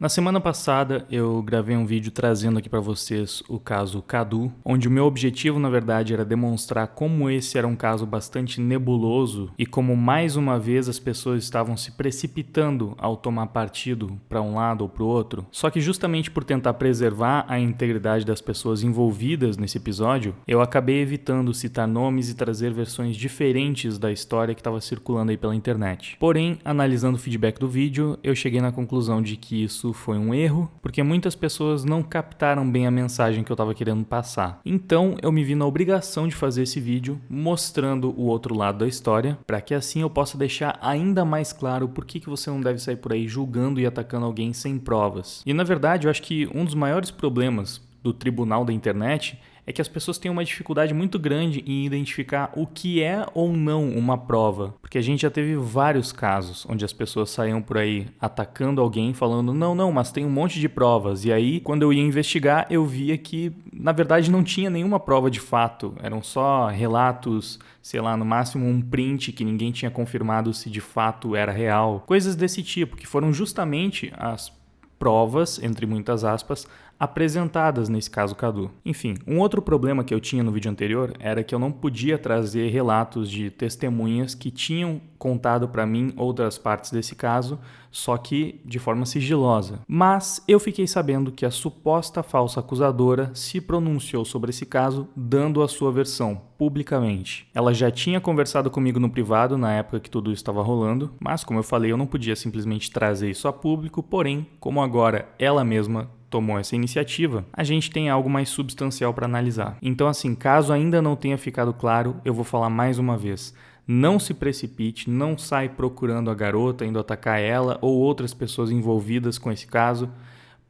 Na semana passada eu gravei um vídeo trazendo aqui para vocês o caso Cadu, onde o meu objetivo na verdade era demonstrar como esse era um caso bastante nebuloso e como mais uma vez as pessoas estavam se precipitando ao tomar partido para um lado ou para o outro. Só que justamente por tentar preservar a integridade das pessoas envolvidas nesse episódio, eu acabei evitando citar nomes e trazer versões diferentes da história que estava circulando aí pela internet. Porém, analisando o feedback do vídeo, eu cheguei na conclusão de que isso foi um erro, porque muitas pessoas não captaram bem a mensagem que eu estava querendo passar. Então, eu me vi na obrigação de fazer esse vídeo mostrando o outro lado da história, para que assim eu possa deixar ainda mais claro por que você não deve sair por aí julgando e atacando alguém sem provas. E na verdade, eu acho que um dos maiores problemas do tribunal da internet é que as pessoas têm uma dificuldade muito grande em identificar o que é ou não uma prova. Porque a gente já teve vários casos onde as pessoas saíam por aí atacando alguém falando não, mas tem um monte de provas. E aí, quando eu ia investigar, eu via que, na verdade, não tinha nenhuma prova de fato. Eram só relatos, sei lá, no máximo um print que ninguém tinha confirmado se de fato era real. Coisas desse tipo, que foram justamente as provas, entre muitas aspas, apresentadas nesse caso Cadu. Enfim, um outro problema que eu tinha no vídeo anterior era que eu não podia trazer relatos de testemunhas que tinham contado para mim outras partes desse caso, só que de forma sigilosa. Mas eu fiquei sabendo que a suposta falsa acusadora se pronunciou sobre esse caso, dando a sua versão publicamente. Ela já tinha conversado comigo no privado na época que tudo estava rolando, mas como eu falei, eu não podia simplesmente trazer isso a público, porém, como agora ela mesma tomou essa iniciativa, a gente tem algo mais substancial para analisar. Então, assim, caso ainda não tenha ficado claro, eu vou falar mais uma vez. Não se precipite, não sai procurando a garota, indo atacar ela ou outras pessoas envolvidas com esse caso.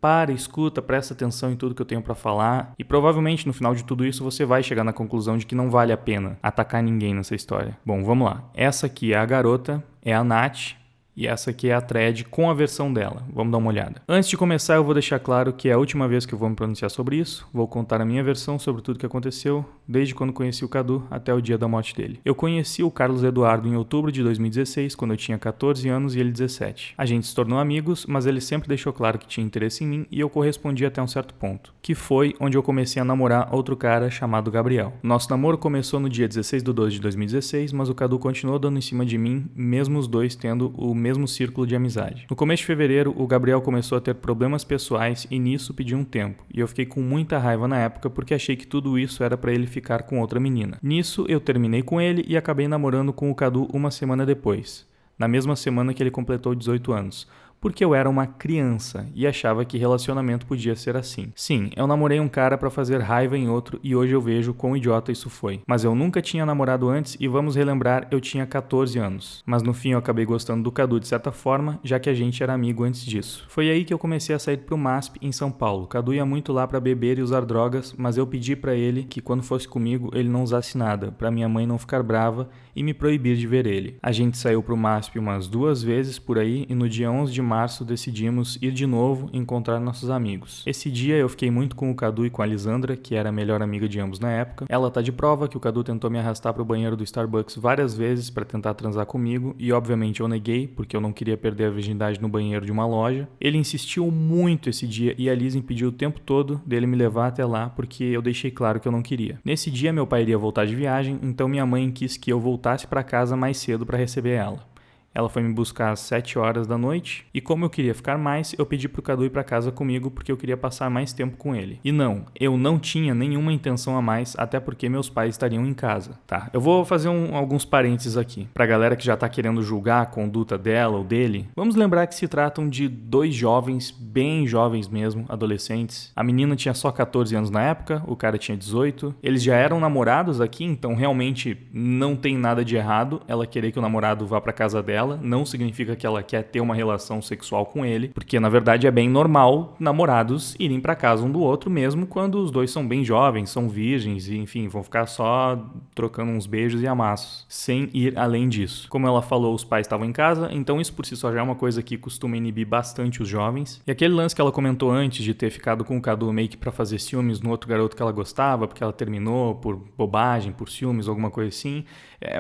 Para, escuta, presta atenção em tudo que eu tenho para falar e provavelmente no final de tudo isso você vai chegar na conclusão de que não vale a pena atacar ninguém nessa história. Bom, vamos lá. Essa aqui é a garota, é a Nath. E essa aqui é a thread com a versão dela. Vamos dar uma olhada. Antes de começar, eu vou deixar claro que é a última vez que eu vou me pronunciar sobre isso. Vou contar a minha versão sobre tudo que aconteceu, desde quando conheci o Cadu até o dia da morte dele. Eu conheci o Carlos Eduardo em outubro de 2016, quando eu tinha 14 anos e ele 17. A gente se tornou amigos, mas ele sempre deixou claro que tinha interesse em mim e eu correspondi até um certo ponto, que foi onde eu comecei a namorar outro cara chamado Gabriel. Nosso namoro começou no dia 16/12 de 2016, mas o Cadu continuou dando em cima de mim, mesmo os dois tendo o mesmo círculo de amizade. No começo de fevereiro, o Gabriel começou a ter problemas pessoais e nisso pediu um tempo. E eu fiquei com muita raiva na época porque achei que tudo isso era pra ele ficar com outra menina. Nisso, eu terminei com ele e acabei namorando com o Cadu uma semana depois. Na mesma semana que ele completou 18 anos. Porque eu era uma criança e achava que relacionamento podia ser assim. Sim, eu namorei um cara pra fazer raiva em outro e hoje eu vejo quão idiota isso foi. Mas eu nunca tinha namorado antes e vamos relembrar, eu tinha 14 anos. Mas no fim eu acabei gostando do Cadu de certa forma, já que a gente era amigo antes disso. Foi aí que eu comecei a sair pro MASP em São Paulo. Cadu ia muito lá pra beber e usar drogas, mas eu pedi pra ele que quando fosse comigo ele não usasse nada, pra minha mãe não ficar brava e me proibir de ver ele. A gente saiu pro MASP umas 2 vezes por aí e no dia 11 de março decidimos ir de novo encontrar nossos amigos. Esse dia eu fiquei muito com o Cadu e com a Lisandra, que era a melhor amiga de ambos na época. Ela tá de prova que o Cadu tentou me arrastar pro banheiro do Starbucks várias vezes para tentar transar comigo e obviamente eu neguei, porque eu não queria perder a virgindade no banheiro de uma loja. Ele insistiu muito esse dia e a Liz impediu o tempo todo dele me levar até lá porque eu deixei claro que eu não queria. Nesse dia meu pai iria voltar de viagem, então minha mãe quis que eu voltasse para casa mais cedo para receber ela. Ela foi me buscar às 7 horas da noite e como eu queria ficar mais, eu pedi pro Cadu ir pra casa comigo porque eu queria passar mais tempo com ele. E não, eu não tinha nenhuma intenção a mais, até porque meus pais estariam em casa. Tá, eu vou fazer alguns parênteses aqui. Pra galera que já tá querendo julgar a conduta dela ou dele, vamos lembrar que se tratam de 2 jovens, bem jovens mesmo, adolescentes. A menina tinha só 14 anos na época, o cara tinha 18. Eles já eram namorados aqui, então realmente não tem nada de errado ela querer que o namorado vá pra casa dela. Não significa que ela quer ter uma relação sexual com ele, porque na verdade é bem normal namorados irem pra casa um do outro mesmo quando os dois são bem jovens, são virgens e enfim, vão ficar só trocando uns beijos e amassos, sem ir além disso. Como ela falou, os pais estavam em casa, então isso por si só já é uma coisa que costuma inibir bastante os jovens. E aquele lance que ela comentou antes de ter ficado com o Cadu meio que pra fazer ciúmes no outro garoto que ela gostava, porque ela terminou por bobagem, por ciúmes, alguma coisa assim,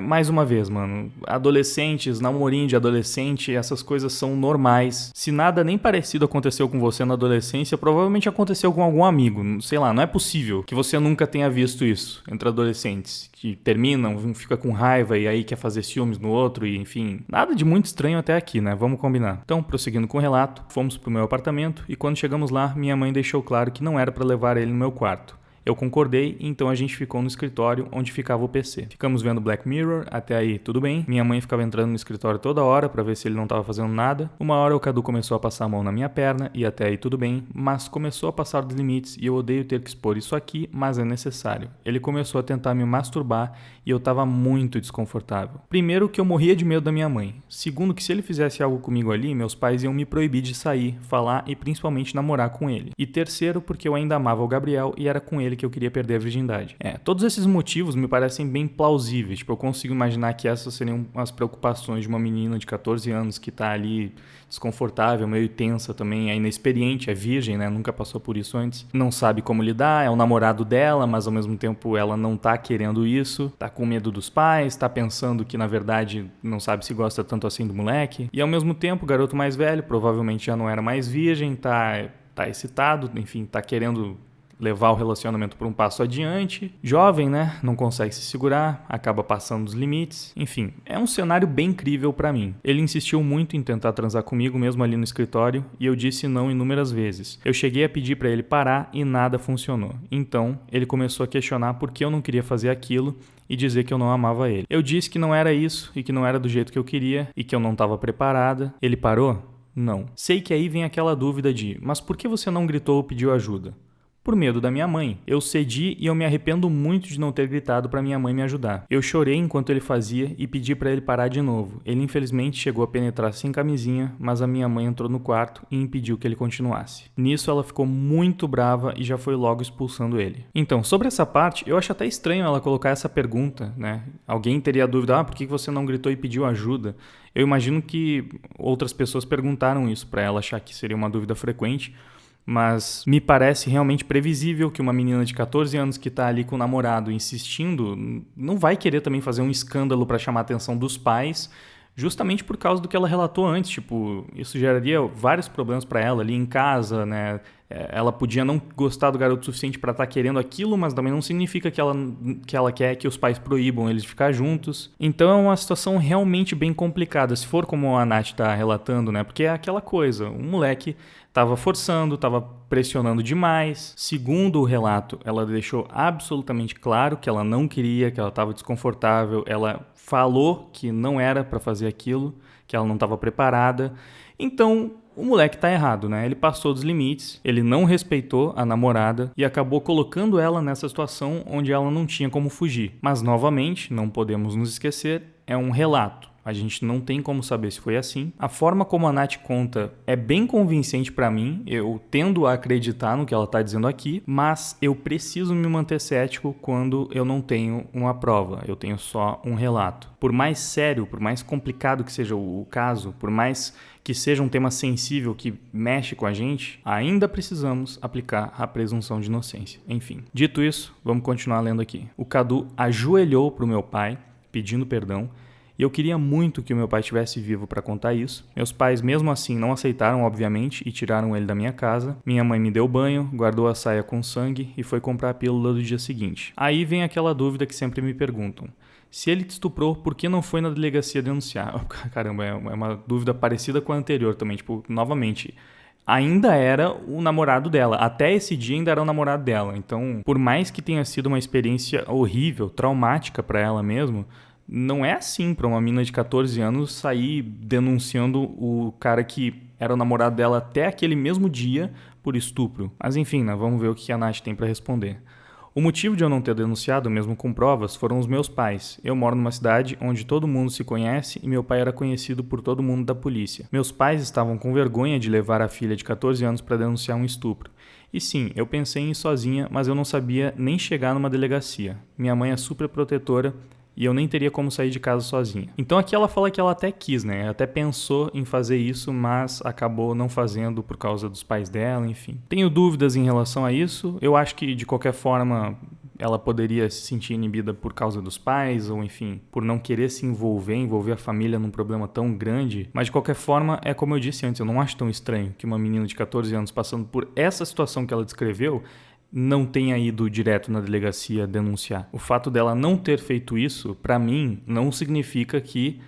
mais uma vez, mano, adolescentes, namoristas, namorinho de adolescente, essas coisas são normais. Se nada nem parecido aconteceu com você na adolescência, provavelmente aconteceu com algum amigo. Sei lá, não é possível que você nunca tenha visto isso entre adolescentes. Que terminam, um fica com raiva e aí quer fazer ciúmes no outro e enfim. Nada de muito estranho até aqui, né? Vamos combinar. Então, prosseguindo com o relato, fomos pro meu apartamento e quando chegamos lá, minha mãe deixou claro que não era para levar ele no meu quarto. Eu concordei, então a gente ficou no escritório onde ficava o PC. Ficamos vendo Black Mirror, até aí tudo bem. Minha mãe ficava entrando no escritório toda hora pra ver se ele não tava fazendo nada. Uma hora o Cadu começou a passar a mão na minha perna e até aí tudo bem, mas começou a passar dos limites e eu odeio ter que expor isso aqui, mas é necessário. Ele começou a tentar me masturbar e eu tava muito desconfortável. Primeiro que eu morria de medo da minha mãe. Segundo que se ele fizesse algo comigo ali, meus pais iam me proibir de sair, falar e principalmente namorar com ele. E terceiro porque eu ainda amava o Gabriel e era com ele que eu queria perder a virgindade. Todos esses motivos me parecem bem plausíveis. Tipo, eu consigo imaginar que essas seriam as preocupações de uma menina de 14 anos que tá ali desconfortável, meio tensa também, é inexperiente, é virgem, né? Nunca passou por isso antes. Não sabe como lidar, é o namorado dela, mas ao mesmo tempo ela não tá querendo isso, tá com medo dos pais, tá pensando que na verdade não sabe se gosta tanto assim do moleque. E ao mesmo tempo, o garoto mais velho provavelmente já não era mais virgem, tá excitado, enfim, tá querendo levar o relacionamento por um passo adiante. Jovem, né? Não consegue se segurar, acaba passando dos limites. Enfim, é um cenário bem incrível pra mim. Ele insistiu muito em tentar transar comigo mesmo ali no escritório e eu disse não inúmeras vezes. Eu cheguei a pedir pra ele parar e nada funcionou. Então, ele começou a questionar por que eu não queria fazer aquilo e dizer que eu não amava ele. Eu disse que não era isso e que não era do jeito que eu queria e que eu não estava preparada. Ele parou? Não. Sei que aí vem aquela dúvida de, mas por que você não gritou ou pediu ajuda? Por medo da minha mãe. Eu cedi e eu me arrependo muito de não ter gritado para minha mãe me ajudar. Eu chorei enquanto ele fazia e pedi para ele parar de novo. Ele infelizmente chegou a penetrar sem camisinha, mas a minha mãe entrou no quarto e impediu que ele continuasse. Nisso ela ficou muito brava e já foi logo expulsando ele. Então, sobre essa parte, eu acho até estranho ela colocar essa pergunta, né? Alguém teria dúvida, por que você não gritou e pediu ajuda? Eu imagino que outras pessoas perguntaram isso para ela achar que seria uma dúvida frequente. Mas me parece realmente previsível que uma menina de 14 anos que tá ali com o namorado insistindo não vai querer também fazer um escândalo para chamar a atenção dos pais, justamente por causa do que ela relatou antes. Tipo, isso geraria vários problemas para ela ali em casa, né? Ela podia não gostar do garoto o suficiente para estar querendo aquilo, mas também não significa que ela quer que os pais proíbam eles de ficar juntos. Então é uma situação realmente bem complicada, se for como a Nath tá relatando, né? Porque é aquela coisa, um moleque tava forçando, tava pressionando demais. Segundo o relato, ela deixou absolutamente claro que ela não queria, que ela estava desconfortável. Ela falou que não era para fazer aquilo, que ela não estava preparada. Então, o moleque tá errado, né? Ele passou dos limites, ele não respeitou a namorada e acabou colocando ela nessa situação onde ela não tinha como fugir. Mas, novamente, não podemos nos esquecer, é um relato. A gente não tem como saber se foi assim. A forma como a Nath conta é bem convincente pra mim. Eu tendo a acreditar no que ela tá dizendo aqui, mas eu preciso me manter cético quando eu não tenho uma prova. Eu tenho só um relato. Por mais sério, por mais complicado que seja o caso, por mais que seja um tema sensível que mexe com a gente, ainda precisamos aplicar a presunção de inocência. Enfim, dito isso, vamos continuar lendo aqui. O Cadu ajoelhou pro meu pai, pedindo perdão, e eu queria muito que o meu pai estivesse vivo para contar isso. Meus pais, mesmo assim, não aceitaram, obviamente, e tiraram ele da minha casa. Minha mãe me deu banho, guardou a saia com sangue e foi comprar a pílula do dia seguinte. Aí vem aquela dúvida que sempre me perguntam. Se ele te estuprou, por que não foi na delegacia denunciar? Caramba, é uma dúvida parecida com a anterior também. Tipo, novamente, ainda era o namorado dela. Até esse dia ainda era o namorado dela. Então, por mais que tenha sido uma experiência horrível, traumática para ela mesmo, não é assim para uma menina de 14 anos sair denunciando o cara que era o namorado dela até aquele mesmo dia por estupro. Mas enfim, né, vamos ver o que a Nath tem para responder. O motivo de eu não ter denunciado, mesmo com provas, foram os meus pais. Eu moro numa cidade onde todo mundo se conhece e meu pai era conhecido por todo mundo da polícia. Meus pais estavam com vergonha de levar a filha de 14 anos para denunciar um estupro. E sim, eu pensei em ir sozinha, mas eu não sabia nem chegar numa delegacia. Minha mãe é super protetora e eu nem teria como sair de casa sozinha. Então aqui ela fala que ela até quis, né? Até pensou em fazer isso, mas acabou não fazendo por causa dos pais dela, enfim. Tenho dúvidas em relação a isso. Eu acho que, de qualquer forma, ela poderia se sentir inibida por causa dos pais, ou enfim, por não querer se envolver a família num problema tão grande. Mas de qualquer forma, é como eu disse antes, eu não acho tão estranho que uma menina de 14 anos passando por essa situação que ela descreveu não tenha ido direto na delegacia denunciar. O fato dela não ter feito isso, pra mim, não significa que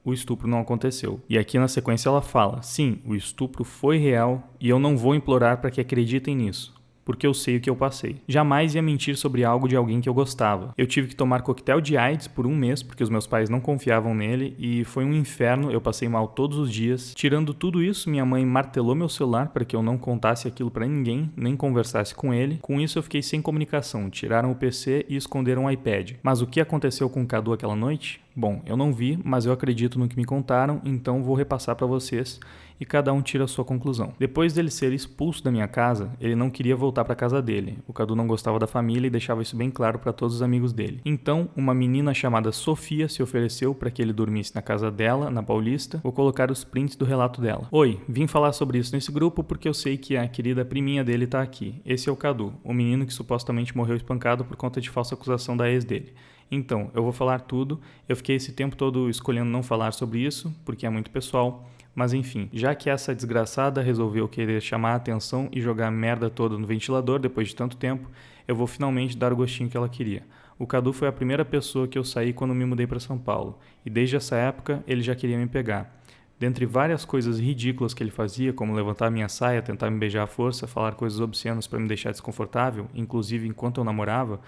o estupro não aconteceu. E aqui na sequência ela fala: sim, o estupro foi real e eu não vou implorar para que acreditem nisso, porque eu sei o que eu passei. Jamais ia mentir sobre algo de alguém que eu gostava. Eu tive que tomar coquetel de AIDS por 1 mês, porque os meus pais não confiavam nele, e foi um inferno, eu passei mal todos os dias. Tirando tudo isso, minha mãe martelou meu celular para que eu não contasse aquilo para ninguém, nem conversasse com ele. Com isso eu fiquei sem comunicação, tiraram o PC e esconderam o iPad. Mas o que aconteceu com o Cadu aquela noite? Bom, eu não vi, mas eu acredito no que me contaram, então vou repassar para vocês e cada um tira a sua conclusão. Depois dele ser expulso da minha casa, ele não queria voltar para casa dele. O Cadu não gostava da família e deixava isso bem claro para todos os amigos dele. Então, uma menina chamada Sofia se ofereceu para que ele dormisse na casa dela, na Paulista. Vou colocar os prints do relato dela. Oi, vim falar sobre isso nesse grupo porque eu sei que a querida priminha dele tá aqui. Esse é o Cadu, o menino que supostamente morreu espancado por conta de falsa acusação da ex dele. Então, eu vou falar tudo. Eu fiquei esse tempo todo escolhendo não falar sobre isso, porque é muito pessoal. Mas enfim, já que essa desgraçada resolveu querer chamar a atenção e jogar a merda toda no ventilador depois de tanto tempo, eu vou finalmente dar o gostinho que ela queria. O Cadu foi a primeira pessoa que eu saí quando me mudei para São Paulo, e desde essa época ele já queria me pegar. Dentre várias coisas ridículas que ele fazia, como levantar minha saia, tentar me beijar à força, falar coisas obscenas para me deixar desconfortável, inclusive enquanto eu namorava,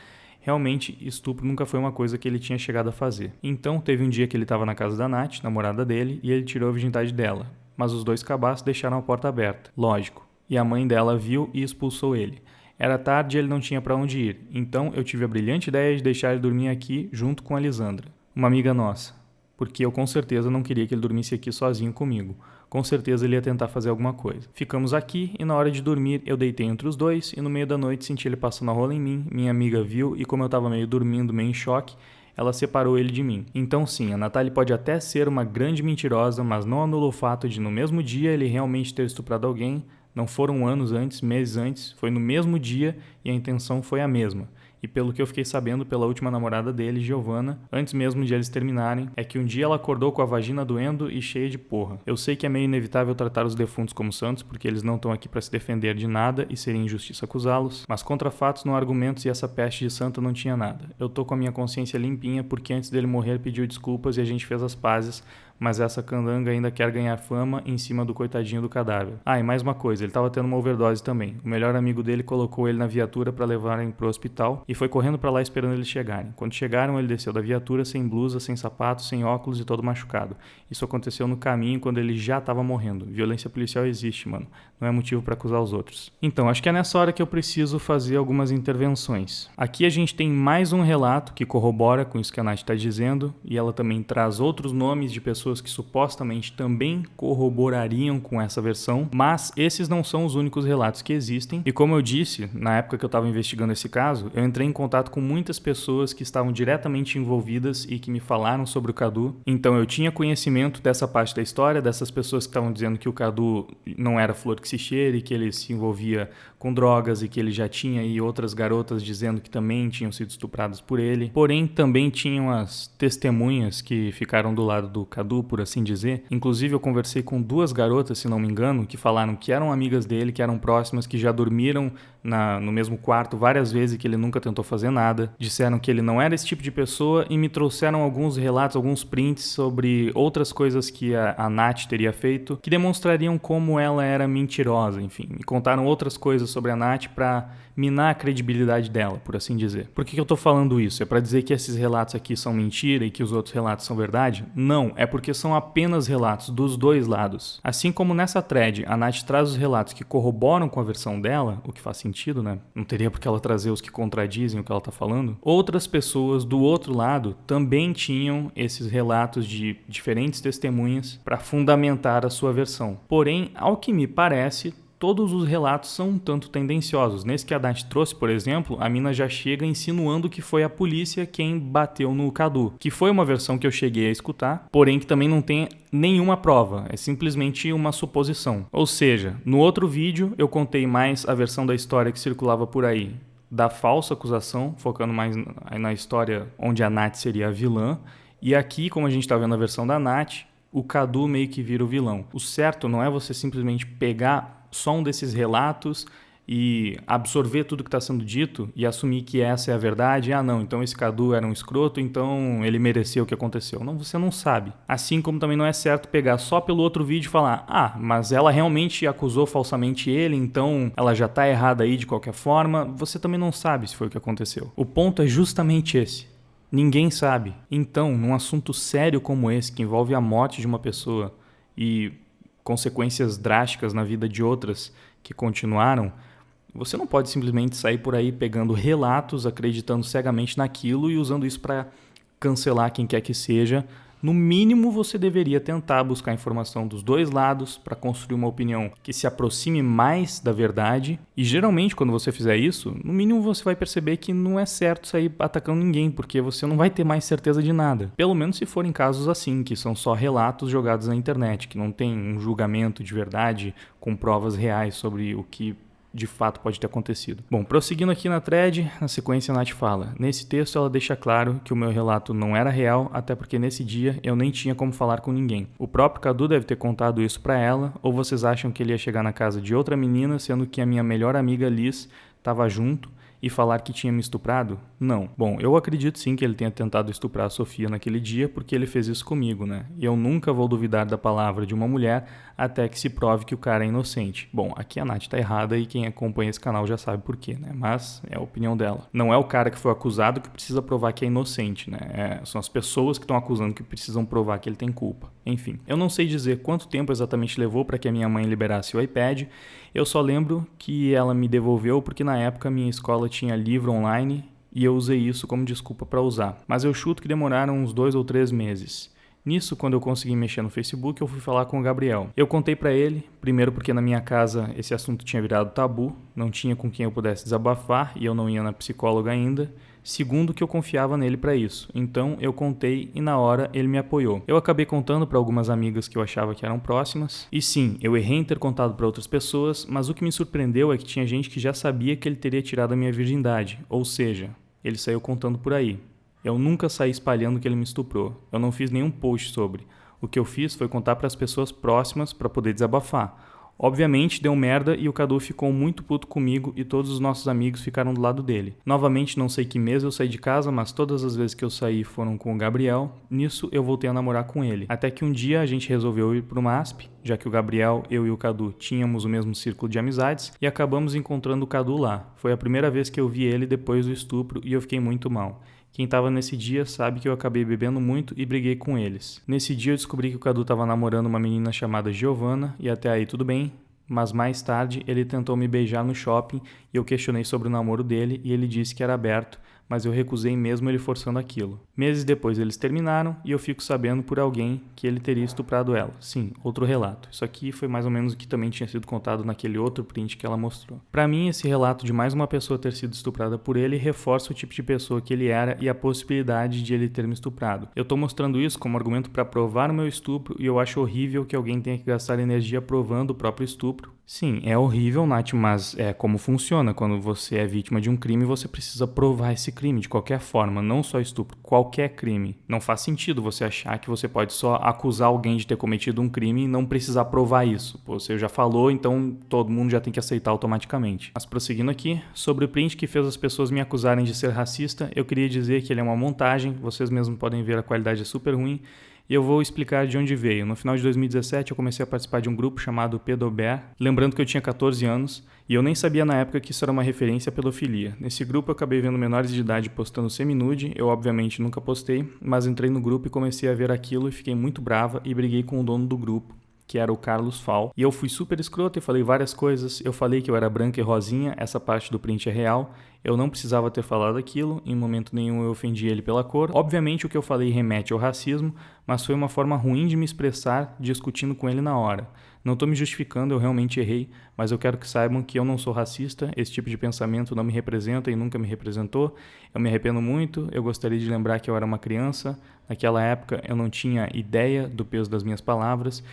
realmente, estupro nunca foi uma coisa que ele tinha chegado a fazer. Então, teve um dia que ele estava na casa da Nath, namorada dele, e ele tirou a virgindade dela. Mas os dois cabaços deixaram a porta aberta, lógico. E a mãe dela viu e expulsou ele. Era tarde e ele não tinha para onde ir. Então, eu tive a brilhante ideia de deixar ele dormir aqui junto com a Lisandra, uma amiga nossa. Porque eu com certeza não queria que ele dormisse aqui sozinho comigo. Com certeza ele ia tentar fazer alguma coisa. Ficamos aqui e na hora de dormir eu deitei entre os dois e no meio da noite senti ele passando a rola em mim, minha amiga viu e como eu tava meio dormindo, meio em choque, ela separou ele de mim. Então sim, a Natália pode até ser uma grande mentirosa, mas não anula o fato de no mesmo dia ele realmente ter estuprado alguém, não foram anos antes, meses antes, foi no mesmo dia e a intenção foi a mesma. E pelo que eu fiquei sabendo pela última namorada dele, Giovanna, antes mesmo de eles terminarem, é que um dia ela acordou com a vagina doendo e cheia de porra. Eu sei que é meio inevitável tratar os defuntos como santos, porque eles não estão aqui para se defender de nada e seria injustiça acusá-los, mas contra fatos não há argumentos e essa peste de santo não tinha nada. Eu tô com a minha consciência limpinha porque antes dele morrer pediu desculpas e a gente fez as pazes, mas essa candanga ainda quer ganhar fama em cima do coitadinho do cadáver. Ah, e mais uma coisa, ele tava tendo uma overdose também. O melhor amigo dele colocou ele na viatura para levarem pro hospital e foi correndo para lá esperando eles chegarem. Quando chegaram, ele desceu da viatura sem blusa, sem sapato, sem óculos e todo machucado. Isso aconteceu no caminho quando ele já tava morrendo. Violência policial existe, mano. Não é motivo para acusar os outros. Então, acho que é nessa hora que eu preciso fazer algumas intervenções. Aqui a gente tem mais um relato que corrobora com isso que a Nath tá dizendo e ela também traz outros nomes de pessoas que supostamente também corroborariam com essa versão, mas esses não são os únicos relatos que existem. E como eu disse, na época que eu estava investigando esse caso, eu entrei em contato com muitas pessoas que estavam diretamente envolvidas e que me falaram sobre o Cadu. Então eu tinha conhecimento dessa parte da história, dessas pessoas que estavam dizendo que o Cadu não era flor que se cheire, que ele se envolvia com drogas e que ele já tinha aí outras garotas dizendo que também tinham sido estupradas por ele. Porém, também tinham as testemunhas que ficaram do lado do Cadu, por assim dizer. Inclusive, eu conversei com 2 garotas, se não me engano, que falaram que eram amigas dele, que eram próximas, que já dormiram no mesmo quarto várias vezes e que ele nunca tentou fazer nada. Disseram que ele não era esse tipo de pessoa e me trouxeram alguns relatos, alguns prints sobre outras coisas que a Nath teria feito, que demonstrariam como ela era mentirosa, enfim. Me contaram outras coisas sobre a Nath para minar a credibilidade dela, por assim dizer. Por que eu tô falando isso? É para dizer que esses relatos aqui são mentira e que os outros relatos são verdade? Não, é porque são apenas relatos dos dois lados. Assim como nessa thread, a Nath traz os relatos que corroboram com a versão dela, o que faz sentido, né? Não teria por que ela trazer os que contradizem o que ela tá falando. Outras pessoas do outro lado também tinham esses relatos de diferentes testemunhas para fundamentar a sua versão. Porém, ao que me parece, todos os relatos são um tanto tendenciosos. Nesse que a Nath trouxe, por exemplo, a mina já chega insinuando que foi a polícia quem bateu no Cadu, que foi uma versão que eu cheguei a escutar, porém que também não tem nenhuma prova, é simplesmente uma suposição. Ou seja, no outro vídeo eu contei mais a versão da história que circulava por aí, da falsa acusação, focando mais na história onde a Nath seria a vilã. E aqui, como a gente está vendo a versão da Nath, o Cadu meio que vira o vilão. O certo não é você simplesmente pegar só um desses relatos e absorver tudo que está sendo dito e assumir que essa é a verdade. Ah, não, então esse Cadu era um escroto, então ele mereceu o que aconteceu. Não, você não sabe. Assim como também não é certo pegar só pelo outro vídeo e falar: ah, mas ela realmente acusou falsamente ele, então ela já está errada aí de qualquer forma. Você também não sabe se foi o que aconteceu. O ponto é justamente esse. Ninguém sabe. Então, num assunto sério como esse, que envolve a morte de uma pessoa e consequências drásticas na vida de outras que continuaram, você não pode simplesmente sair por aí pegando relatos, acreditando cegamente naquilo e usando isso para cancelar quem quer que seja. No mínimo, você deveria tentar buscar informação dos dois lados para construir uma opinião que se aproxime mais da verdade. E geralmente, quando você fizer isso, no mínimo você vai perceber que não é certo sair atacando ninguém, porque você não vai ter mais certeza de nada. Pelo menos se forem casos assim, que são só relatos jogados na internet, que não tem um julgamento de verdade com provas reais sobre o que de fato pode ter acontecido. Bom, prosseguindo aqui na thread, na sequência a Nath fala: nesse texto ela deixa claro que o meu relato não era real, até porque nesse dia eu nem tinha como falar com ninguém. O próprio Cadu deve ter contado isso pra ela, ou vocês acham que ele ia chegar na casa de outra menina, sendo que a minha melhor amiga Liz estava junto, e falar que tinha me estuprado? Não. Bom, eu acredito sim que ele tenha tentado estuprar a Sofia naquele dia, porque ele fez isso comigo, né? E eu nunca vou duvidar da palavra de uma mulher até que se prove que o cara é inocente. Bom, aqui a Nath tá errada e quem acompanha esse canal já sabe por quê, né? Mas é a opinião dela. Não é o cara que foi acusado que precisa provar que é inocente, né? São as pessoas que estão acusando que precisam provar que ele tem culpa. Enfim, eu não sei dizer quanto tempo exatamente levou para que a minha mãe liberasse o iPad. Eu só lembro que ela me devolveu porque na época minha escola tinha livro online e eu usei isso como desculpa para usar. Mas eu chuto que demoraram uns 2 ou 3 meses. Nisso, quando eu consegui mexer no Facebook, eu fui falar com o Gabriel. Eu contei pra ele, primeiro porque na minha casa esse assunto tinha virado tabu, não tinha com quem eu pudesse desabafar e eu não ia na psicóloga ainda. Segundo, que eu confiava nele pra isso. Então eu contei e na hora ele me apoiou. Eu acabei contando pra algumas amigas que eu achava que eram próximas. E sim, eu errei em ter contado pra outras pessoas, mas o que me surpreendeu é que tinha gente que já sabia que ele teria tirado a minha virgindade. Ou seja, ele saiu contando por aí. Eu nunca saí espalhando que ele me estuprou. Eu não fiz nenhum post sobre. O que eu fiz foi contar para as pessoas próximas para poder desabafar. Obviamente deu merda e o Cadu ficou muito puto comigo e todos os nossos amigos ficaram do lado dele. Novamente não sei que mês eu saí de casa, mas todas as vezes que eu saí foram com o Gabriel. Nisso eu voltei a namorar com ele. Até que um dia a gente resolveu ir pro MASP, já que o Gabriel, eu e o Cadu tínhamos o mesmo círculo de amizades e acabamos encontrando o Cadu lá. Foi a primeira vez que eu vi ele depois do estupro e eu fiquei muito mal. Quem estava nesse dia sabe que eu acabei bebendo muito e briguei com eles. Nesse dia eu descobri que o Cadu estava namorando uma menina chamada Giovana e até aí tudo bem, mas mais tarde ele tentou me beijar no shopping e eu questionei sobre o namoro dele e ele disse que era aberto, mas eu recusei mesmo ele forçando aquilo. Meses depois eles terminaram e eu fico sabendo por alguém que ele teria estuprado ela. Sim, outro relato. Isso aqui foi mais ou menos o que também tinha sido contado naquele outro print que ela mostrou. Pra mim, esse relato de mais uma pessoa ter sido estuprada por ele reforça o tipo de pessoa que ele era e a possibilidade de ele ter me estuprado. Eu tô mostrando isso como argumento para provar o meu estupro e eu acho horrível que alguém tenha que gastar energia provando o próprio estupro. Sim, é horrível, Nath, mas é como funciona. Quando você é vítima de um crime, você precisa provar esse crime de qualquer forma, não só estupro, qualquer crime. Não faz sentido você achar que você pode só acusar alguém de ter cometido um crime e não precisar provar isso. Pô, você já falou, então todo mundo já tem que aceitar automaticamente. Mas prosseguindo aqui, sobre o print que fez as pessoas me acusarem de ser racista, eu queria dizer que ele é uma montagem, vocês mesmos podem ver a qualidade é super ruim, e eu vou explicar de onde veio. No final de 2017 eu comecei a participar de um grupo chamado Pedober, lembrando que eu tinha 14 anos, e eu nem sabia na época que isso era uma referência à pedofilia. Nesse grupo eu acabei vendo menores de idade postando semi-nude, eu obviamente nunca postei, mas entrei no grupo e comecei a ver aquilo e fiquei muito brava e briguei com o dono do grupo, que era o Carlos Fal. E eu fui super escroto e falei várias coisas. Eu falei que eu era branca e rosinha, essa parte do print é real. Eu não precisava ter falado aquilo, em momento nenhum eu ofendi ele pela cor. Obviamente o que eu falei remete ao racismo, mas foi uma forma ruim de me expressar discutindo com ele na hora. Não estou me justificando, eu realmente errei, mas eu quero que saibam que eu não sou racista, esse tipo de pensamento não me representa e nunca me representou. Eu me arrependo muito, eu gostaria de lembrar que eu era uma criança, naquela época eu não tinha ideia do peso das minhas palavras.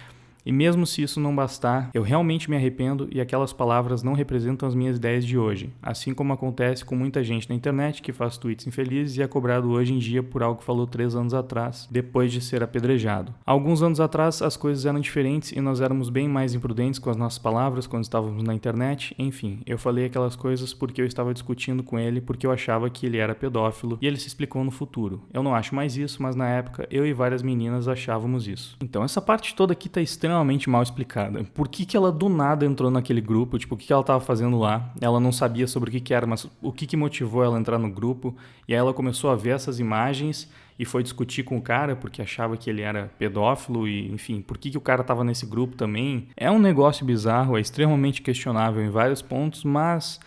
E mesmo se isso não bastar, eu realmente me arrependo e aquelas palavras não representam as minhas ideias de hoje, assim como acontece com muita gente na internet que faz tweets infelizes e é cobrado hoje em dia por algo que falou 3 anos atrás, depois de ser apedrejado. Alguns anos atrás as coisas eram diferentes e nós éramos bem mais imprudentes com as nossas palavras quando estávamos na internet. Enfim, eu falei aquelas coisas porque eu estava discutindo com ele porque eu achava que ele era pedófilo e ele se explicou no futuro. Eu não acho mais isso, mas na época eu e várias meninas achávamos isso. Então essa parte toda aqui tá extremamente mal explicada. Por que ela do nada entrou naquele grupo? Tipo, o que ela estava fazendo lá? Ela não sabia sobre o que era, mas o que motivou ela a entrar no grupo? E aí ela começou a ver essas imagens e foi discutir com o cara porque achava que ele era pedófilo e, enfim, por que o cara estava nesse grupo também. É um negócio bizarro, é extremamente questionável em vários pontos, mas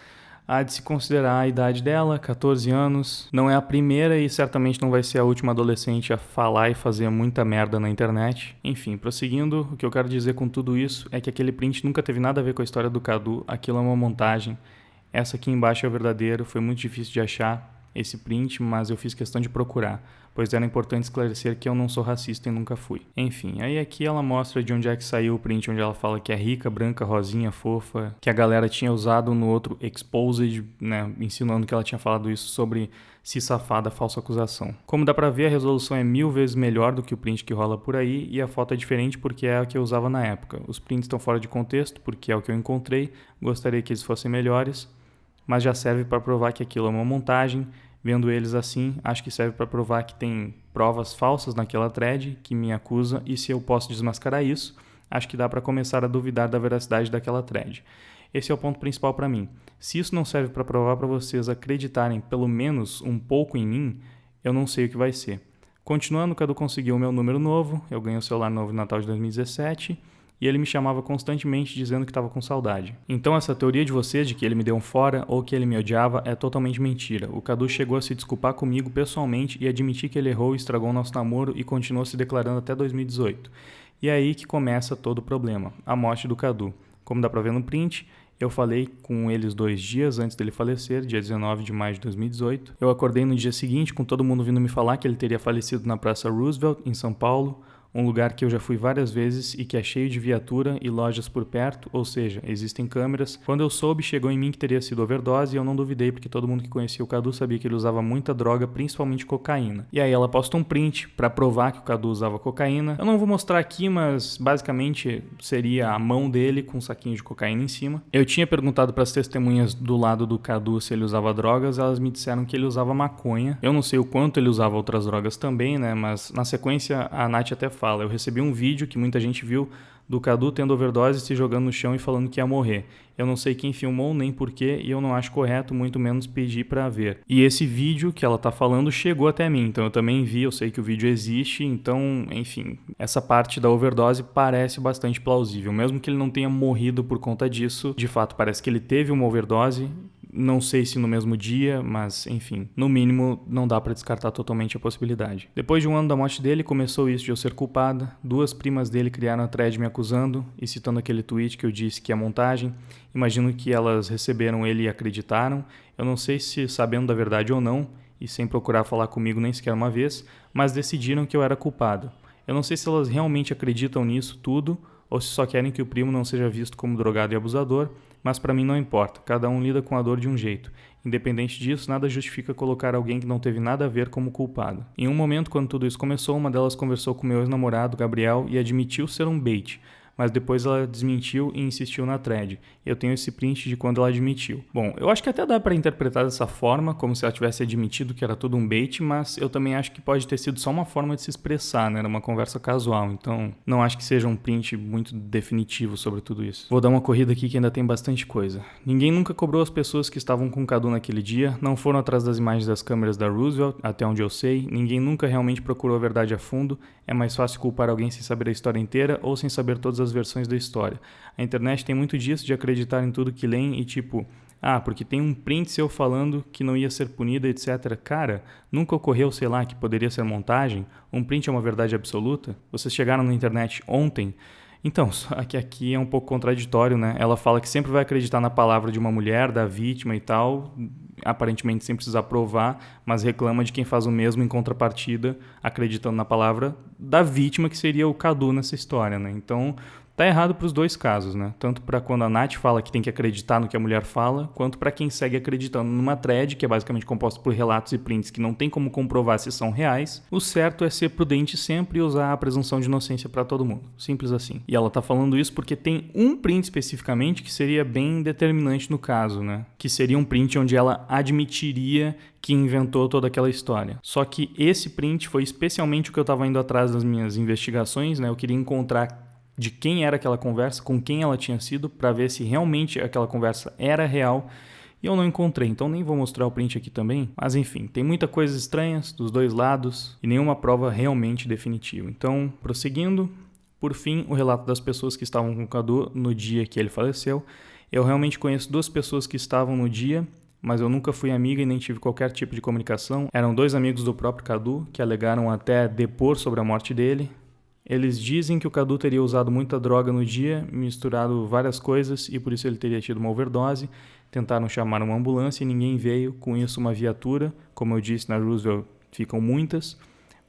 há de se considerar a idade dela, 14 anos. Não é a primeira e certamente não vai ser a última adolescente a falar e fazer muita merda na internet. Enfim, prosseguindo, o que eu quero dizer com tudo isso é que aquele print nunca teve nada a ver com a história do Cadu, aquilo é uma montagem. Essa aqui embaixo é o verdadeiro, foi muito difícil de achar esse print, mas eu fiz questão de procurar, pois era importante esclarecer que eu não sou racista e nunca fui. Enfim, aí aqui ela mostra de onde é que saiu o print onde ela fala que é rica, branca, rosinha, fofa, que a galera tinha usado no outro Exposed, né, insinuando que ela tinha falado isso sobre se safar da falsa acusação. Como dá pra ver, a resolução é 1000 vezes melhor do que o print que rola por aí e a foto é diferente porque é a que eu usava na época. Os prints estão fora de contexto porque é o que eu encontrei, gostaria que eles fossem melhores, mas já serve para provar que aquilo é uma montagem. Vendo eles assim, acho que serve para provar que tem provas falsas naquela thread que me acusa, e se eu posso desmascarar isso, acho que dá para começar a duvidar da veracidade daquela thread. Esse é o ponto principal para mim. Se isso não serve para provar para vocês acreditarem pelo menos um pouco em mim, eu não sei o que vai ser. Continuando, o Cadu conseguiu o meu número novo, eu ganhei o celular novo no Natal de 2017, e ele me chamava constantemente dizendo que estava com saudade. Então essa teoria de vocês de que ele me deu um fora ou que ele me odiava é totalmente mentira. O Cadu chegou a se desculpar comigo pessoalmente e admitir que ele errou e estragou o nosso namoro e continuou se declarando até 2018. E é aí que começa todo o problema, a morte do Cadu. Como dá pra ver no print, eu falei com eles 2 dias antes dele falecer, dia 19 de maio de 2018. Eu acordei no dia seguinte com todo mundo vindo me falar que ele teria falecido na Praça Roosevelt, em São Paulo, um lugar que eu já fui várias vezes e que é cheio de viatura e lojas por perto, ou seja, existem câmeras. Quando eu soube, chegou em mim que teria sido overdose e eu não duvidei porque todo mundo que conhecia o Cadu sabia que ele usava muita droga, principalmente cocaína. E aí ela posta um print pra provar que o Cadu usava cocaína. Eu não vou mostrar aqui, mas basicamente seria a mão dele com um saquinho de cocaína em cima. Eu tinha perguntado pras testemunhas do lado do Cadu se ele usava drogas, elas me disseram que ele usava maconha. Eu não sei o quanto ele usava outras drogas também, né, mas na sequência a Nath até fala, eu recebi um vídeo que muita gente viu do Cadu tendo overdose, se jogando no chão e falando que ia morrer. Eu não sei quem filmou nem porquê e eu não acho correto, muito menos pedir pra ver. E esse vídeo que ela tá falando chegou até mim, então eu também vi, eu sei que o vídeo existe, então, enfim, essa parte da overdose parece bastante plausível. Mesmo que ele não tenha morrido por conta disso, de fato parece que ele teve uma overdose. Não sei se no mesmo dia, mas enfim, no mínimo não dá pra descartar totalmente a possibilidade. Depois de 1 ano da morte dele, começou isso de eu ser culpada. 2 primas dele criaram a thread me acusando e citando aquele tweet que eu disse que é montagem. Imagino que elas receberam ele e acreditaram. Eu não sei se sabendo da verdade ou não, e sem procurar falar comigo nem sequer uma vez, mas decidiram que eu era culpado. Eu não sei se elas realmente acreditam nisso tudo, ou se só querem que o primo não seja visto como drogado e abusador, mas pra mim não importa, cada um lida com a dor de um jeito. Independente disso, nada justifica colocar alguém que não teve nada a ver como culpado. Em um momento, quando tudo isso começou, uma delas conversou com meu ex-namorado, Gabriel, e admitiu ser um bait, mas depois ela desmentiu e insistiu na thread. Eu tenho esse print de quando ela admitiu. Bom, eu acho que até dá pra interpretar dessa forma, como se ela tivesse admitido que era tudo um bait, mas eu também acho que pode ter sido só uma forma de se expressar, né? Era uma conversa casual, então não acho que seja um print muito definitivo sobre tudo isso. Vou dar uma corrida aqui que ainda tem bastante coisa. Ninguém nunca cobrou as pessoas que estavam com o Cadu naquele dia, não foram atrás das imagens das câmeras da Roosevelt, até onde eu sei, ninguém nunca realmente procurou a verdade a fundo. É mais fácil culpar alguém sem saber a história inteira ou sem saber todas as versões da história. A internet tem muito disso de acreditar em tudo que leem e tipo, porque tem um print seu falando que não ia ser punida, etc. Cara, nunca ocorreu, sei lá, que poderia ser montagem? Um print é uma verdade absoluta? Vocês chegaram na internet ontem? Então, só que aqui é um pouco contraditório, né? Ela fala que sempre vai acreditar na palavra de uma mulher, da vítima e tal, aparentemente sem precisar provar, mas reclama de quem faz o mesmo em contrapartida, acreditando na palavra da vítima, que seria o Cadu nessa história, né? Então, Tá errado pros dois casos, né? Tanto pra quando a Nath fala que tem que acreditar no que a mulher fala, quanto pra quem segue acreditando numa thread, que é basicamente composta por relatos e prints que não tem como comprovar se são reais. O certo é ser prudente sempre e usar a presunção de inocência pra todo mundo. Simples assim. E ela tá falando isso porque tem um print especificamente que seria bem determinante no caso, né? Que seria um print onde ela admitiria que inventou toda aquela história. Só que esse print foi especialmente o que eu estava indo atrás das minhas investigações, né? Eu queria encontrar de quem era aquela conversa, com quem ela tinha sido, para ver se realmente aquela conversa era real. E eu não encontrei, então nem vou mostrar o print aqui também. Mas enfim, tem muita coisa estranhas dos dois lados e nenhuma prova realmente definitiva. Então, prosseguindo, por fim, o relato das pessoas que estavam com o Cadu no dia que ele faleceu. Eu realmente conheço 2 pessoas que estavam no dia, mas eu nunca fui amiga e nem tive qualquer tipo de comunicação. Eram 2 amigos do próprio Cadu, que alegaram até depor sobre a morte dele. Eles dizem que o Cadu teria usado muita droga no dia, misturado várias coisas, e por isso ele teria tido uma overdose. Tentaram chamar uma ambulância e ninguém veio. Com isso, uma viatura, como eu disse, na Roosevelt ficam muitas,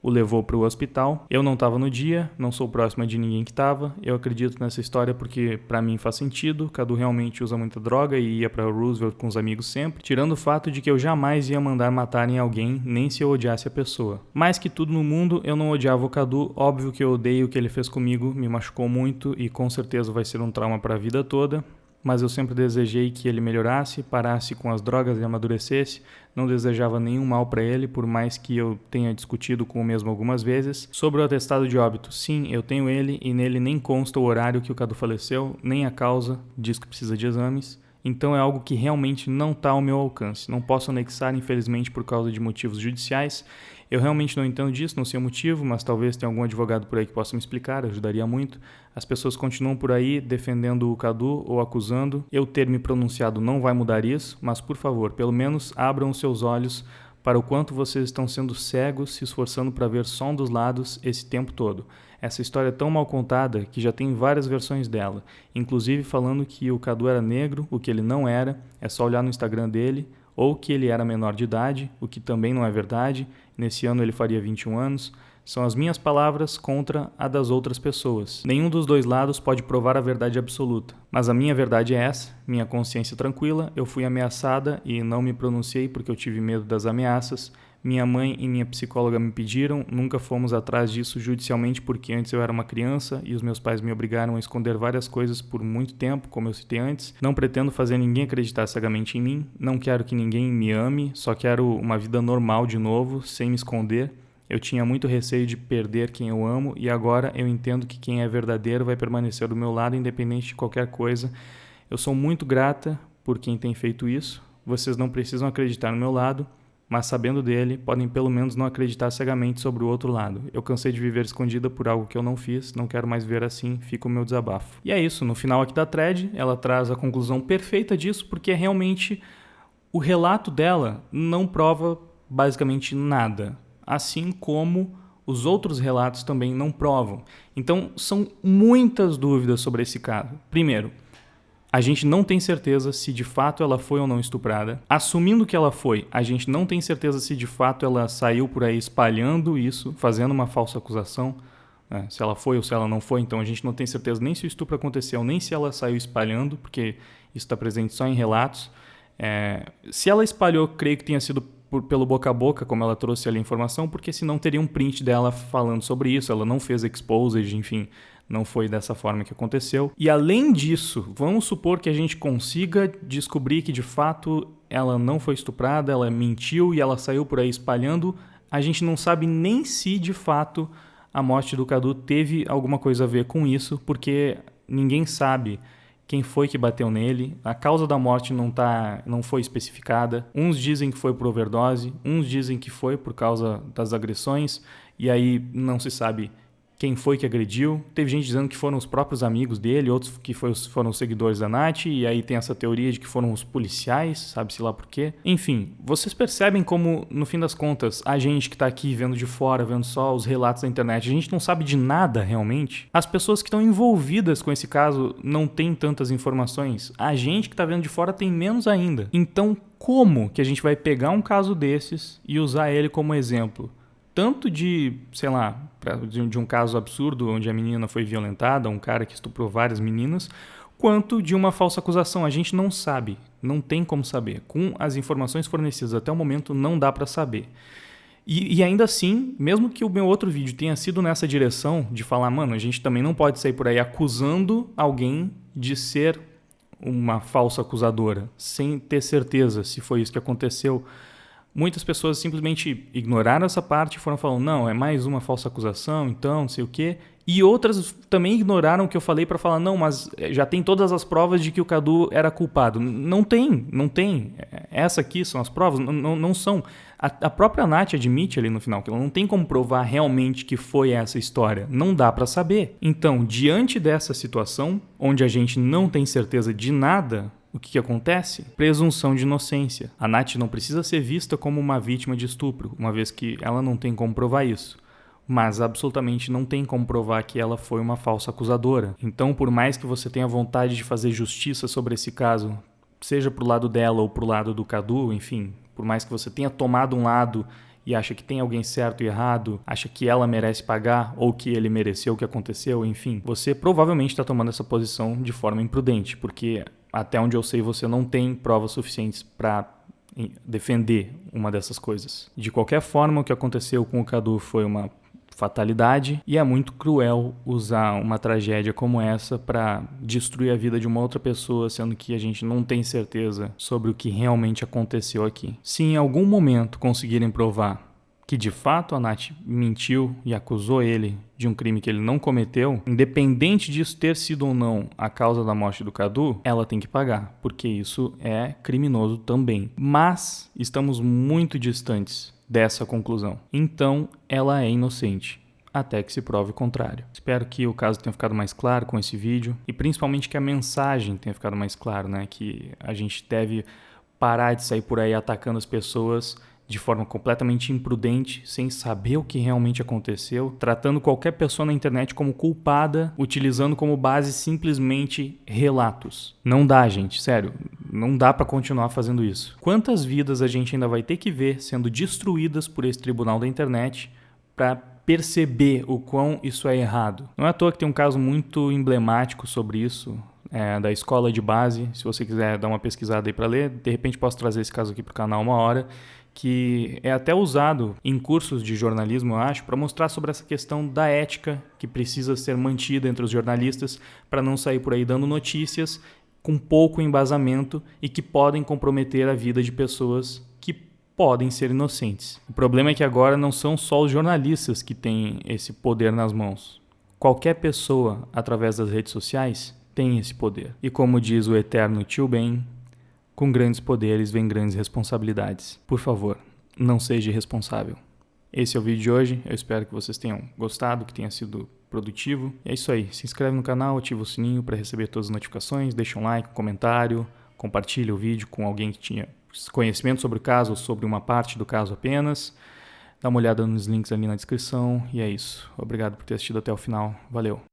o levou para o hospital. Eu não estava no dia, não sou próxima de ninguém que estava. Eu acredito nessa história porque para mim faz sentido. Cadu realmente usa muita droga e ia para Roosevelt com os amigos sempre, tirando o fato de que eu jamais ia mandar matarem alguém, nem se eu odiasse a pessoa. Mais que tudo no mundo, eu não odiava o Cadu. Óbvio que eu odeio o que ele fez comigo, me machucou muito e com certeza vai ser um trauma para a vida toda. Mas eu sempre desejei que ele melhorasse, parasse com as drogas e amadurecesse. Não desejava nenhum mal para ele, por mais que eu tenha discutido com o mesmo algumas vezes. Sobre o atestado de óbito, sim, eu tenho ele e nele nem consta o horário que o Cadu faleceu, nem a causa, diz que precisa de exames. Então é algo que realmente não está ao meu alcance. Não posso anexar, infelizmente, por causa de motivos judiciais. Eu realmente não entendo disso, não sei o motivo, mas talvez tenha algum advogado por aí que possa me explicar, ajudaria muito. As pessoas continuam por aí defendendo o Cadu ou acusando. Eu ter me pronunciado não vai mudar isso, mas por favor, pelo menos abram os seus olhos para o quanto vocês estão sendo cegos, se esforçando para ver só um dos lados esse tempo todo. Essa história é tão mal contada que já tem várias versões dela, inclusive falando que o Cadu era negro, o que ele não era, é só olhar no Instagram dele, ou que ele era menor de idade, o que também não é verdade, nesse ano ele faria 21 anos. São as minhas palavras contra a das outras pessoas. Nenhum dos dois lados pode provar a verdade absoluta. Mas a minha verdade é essa, minha consciência tranquila, eu fui ameaçada e não me pronunciei porque eu tive medo das ameaças. Minha mãe e minha psicóloga me pediram, nunca fomos atrás disso judicialmente porque antes eu era uma criança e os meus pais me obrigaram a esconder várias coisas por muito tempo, como eu citei antes. Não pretendo fazer ninguém acreditar cegamente em mim, não quero que ninguém me ame, só quero uma vida normal de novo, sem me esconder. Eu tinha muito receio de perder quem eu amo e agora eu entendo que quem é verdadeiro vai permanecer do meu lado independente de qualquer coisa. Eu sou muito grata por quem tem feito isso. Vocês não precisam acreditar no meu lado, mas sabendo dele, podem pelo menos não acreditar cegamente sobre o outro lado. Eu cansei de viver escondida por algo que eu não fiz, não quero mais ver assim, fica o meu desabafo. E é isso, no final aqui da thread, ela traz a conclusão perfeita disso, porque realmente o relato dela não prova basicamente nada. Assim como os outros relatos também não provam. Então, são muitas dúvidas sobre esse caso. Primeiro, a gente não tem certeza se de fato ela foi ou não estuprada. Assumindo que ela foi, a gente não tem certeza se de fato ela saiu por aí espalhando isso, fazendo uma falsa acusação, né? Se ela foi ou se ela não foi. Então, a gente não tem certeza nem se o estupro aconteceu, nem se ela saiu espalhando, porque isso está presente só em relatos. Se ela espalhou, creio que tenha sido pelo boca a boca, como ela trouxe ali a informação, porque senão teria um print dela falando sobre isso, ela não fez exposed, enfim, não foi dessa forma que aconteceu. E além disso, vamos supor que a gente consiga descobrir que de fato ela não foi estuprada, ela mentiu e ela saiu por aí espalhando, a gente não sabe nem se de fato a morte do Cadu teve alguma coisa a ver com isso, porque ninguém sabe quem foi que bateu nele. A causa da morte não foi especificada. Uns dizem que foi por overdose, uns dizem que foi por causa das agressões, e aí não se sabe quem foi que agrediu. Teve gente dizendo que foram os próprios amigos dele, outros que foram os seguidores da Nath, e aí tem essa teoria de que foram os policiais, sabe-se lá por quê. Enfim, vocês percebem como, no fim das contas, a gente que tá aqui vendo de fora, vendo só os relatos da internet, a gente não sabe de nada realmente. As pessoas que estão envolvidas com esse caso não têm tantas informações. A gente que tá vendo de fora tem menos ainda. Então, como que a gente vai pegar um caso desses e usar ele como exemplo? tanto de, sei lá, de um caso absurdo onde a menina foi violentada, um cara que estuprou várias meninas, quanto de uma falsa acusação. A gente não sabe, não tem como saber. Com as informações fornecidas até o momento, não dá para saber. E ainda assim, mesmo que o meu outro vídeo tenha sido nessa direção, de falar, mano, a gente também não pode sair por aí acusando alguém de ser uma falsa acusadora, sem ter certeza se foi isso que aconteceu. Muitas pessoas simplesmente ignoraram essa parte e foram falando, não, é mais uma falsa acusação, então, não sei o quê. E outras também ignoraram o que eu falei para falar, não, mas já tem todas as provas de que o Cadu era culpado. Não tem. Essa aqui são as provas? Não são. A própria Nath admite ali no final que ela não tem como provar realmente que foi essa história. Não dá para saber. Então, diante dessa situação, onde a gente não tem certeza de nada, o que acontece? Presunção de inocência. A Nath não precisa ser vista como uma vítima de estupro, uma vez que ela não tem como provar isso. Mas absolutamente não tem como provar que ela foi uma falsa acusadora. Então, por mais que você tenha vontade de fazer justiça sobre esse caso, seja pro lado dela ou pro lado do Cadu, enfim, por mais que você tenha tomado um lado e acha que tem alguém certo e errado, acha que ela merece pagar ou que ele mereceu o que aconteceu, enfim, você provavelmente está tomando essa posição de forma imprudente, porque até onde eu sei você não tem provas suficientes para defender uma dessas coisas. De qualquer forma, o que aconteceu com o Cadu foi uma fatalidade e é muito cruel usar uma tragédia como essa para destruir a vida de uma outra pessoa, sendo que a gente não tem certeza sobre o que realmente aconteceu aqui. Se em algum momento conseguirem provar que de fato a Nath mentiu e acusou ele de um crime que ele não cometeu, independente disso ter sido ou não a causa da morte do Cadu, ela tem que pagar, porque isso é criminoso também. Mas estamos muito distantes dessa conclusão. Então, ela é inocente, até que se prove o contrário. Espero que o caso tenha ficado mais claro com esse vídeo e principalmente que a mensagem tenha ficado mais claro, né? Que a gente deve parar de sair por aí atacando as pessoas de forma completamente imprudente, sem saber o que realmente aconteceu, tratando qualquer pessoa na internet como culpada, utilizando como base simplesmente relatos. Não dá, gente, sério, não dá pra continuar fazendo isso. Quantas vidas a gente ainda vai ter que ver sendo destruídas por esse tribunal da internet pra perceber o quão isso é errado? Não é à toa que tem um caso muito emblemático sobre isso, da escola de base. Se você quiser dar uma pesquisada aí pra ler, de repente posso trazer esse caso aqui pro canal uma hora, que é até usado em cursos de jornalismo, eu acho, para mostrar sobre essa questão da ética que precisa ser mantida entre os jornalistas para não sair por aí dando notícias com pouco embasamento e que podem comprometer a vida de pessoas que podem ser inocentes. O problema é que agora não são só os jornalistas que têm esse poder nas mãos. Qualquer pessoa, através das redes sociais, tem esse poder. E como diz o eterno Tio Ben, com grandes poderes vem grandes responsabilidades. Por favor, não seja irresponsável. Esse é o vídeo de hoje. Eu espero que vocês tenham gostado, que tenha sido produtivo. E é isso aí. Se inscreve no canal, ativa o sininho para receber todas as notificações, deixa um like, um comentário, compartilha o vídeo com alguém que tinha conhecimento sobre o caso ou sobre uma parte do caso apenas. Dá uma olhada nos links ali na descrição. E é isso. Obrigado por ter assistido até o final. Valeu!